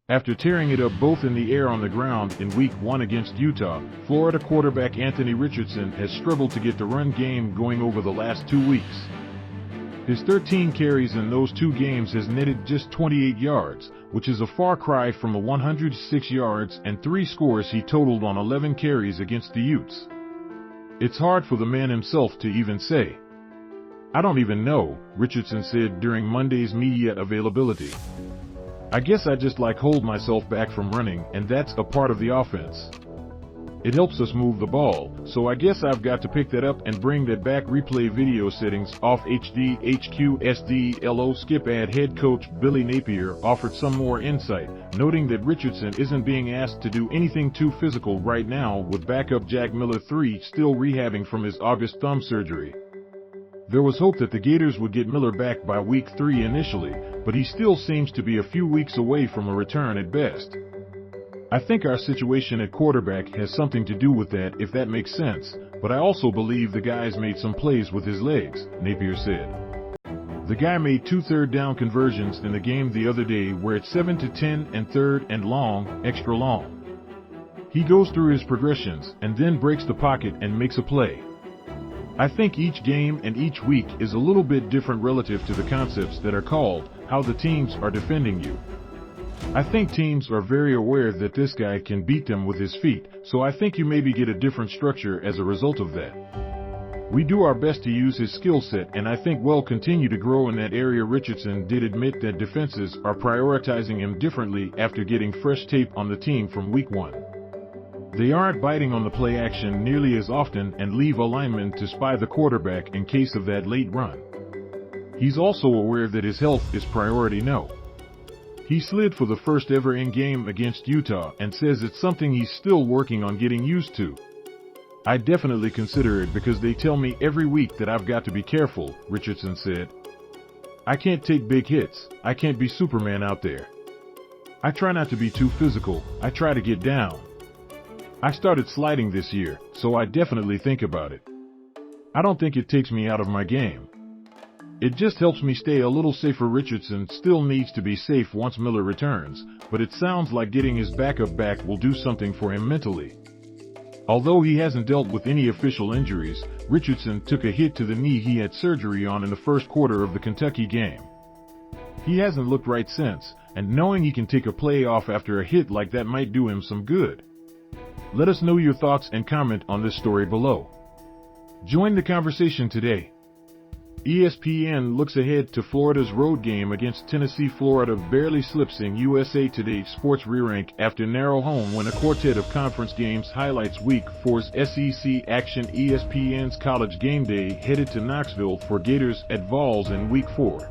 After tearing it up both in the air and on the ground in Week 1 against Utah, Florida quarterback Anthony Richardson has struggled to get the run game going over the last 2 weeks. His 13 carries in those 2 games has netted just 28 yards, which is a far cry from the 106 yards and 3 scores he totaled on 11 carries against the Utes. It's hard for the man himself to even say. "I don't even know," Richardson said during Monday's media availability. "I guess I just hold myself back from running, and that's a part of the offense. It helps us move the ball, so I guess I've got to pick that up and bring that back." Replay video settings off HD HQSD skip ad head coach Billy Napier offered some more insight, noting that Richardson isn't being asked to do anything too physical right now, with backup Jack Miller III still rehabbing from his August thumb surgery. There was hope that the Gators would get Miller back by Week 3 initially, but he still seems to be a few weeks away from a return at best. "I think our situation at quarterback has something to do with that, if that makes sense, but I also believe the guy's made some plays with his legs," Napier said. The guy made 2 third-down conversions in the game the other day where it's 7 to 10 and third and long, extra long. He goes through his progressions and then breaks the pocket and makes a play. I think each game and each week is a little bit different relative to the concepts that are called, how the teams are defending you. I think teams are very aware that this guy can beat them with his feet, so I think you maybe get a different structure as a result of that. We do our best to use his skill set, and I think we'll continue to grow in that area." Richardson did admit that defenses are prioritizing him differently after getting fresh tape on the team from Week 1. They aren't biting on the play action nearly as often and leave a lineman to spy the quarterback in case of that late run. He's also aware that his health is priority now. He slid for the first ever in-game against Utah and says it's something he's still working on getting used to. "I definitely consider it because they tell me every week that I've got to be careful," Richardson said. "I can't take big hits. I can't be Superman out there. I try not to be too physical. I try to get down. I started sliding this year, so I definitely think about it. I don't think it takes me out of my game. It just helps me stay a little safer." Richardson still needs to be safe once Miller returns, but it sounds like getting his backup back will do something for him mentally. Although he hasn't dealt with any official injuries, Richardson took a hit to the knee he had surgery on in the first quarter of the Kentucky game. He hasn't looked right since, and knowing he can take a play off after a hit like that might do him some good. Let us know your thoughts and comment on this story below. Join the conversation today. ESPN looks ahead to Florida's road game against Tennessee. Florida barely slips in USA Today Sports re-rank after narrow home when a quartet of conference games highlights Week 4's SEC action. ESPN's College GameDay headed to Knoxville for Gators at Vols in Week 4.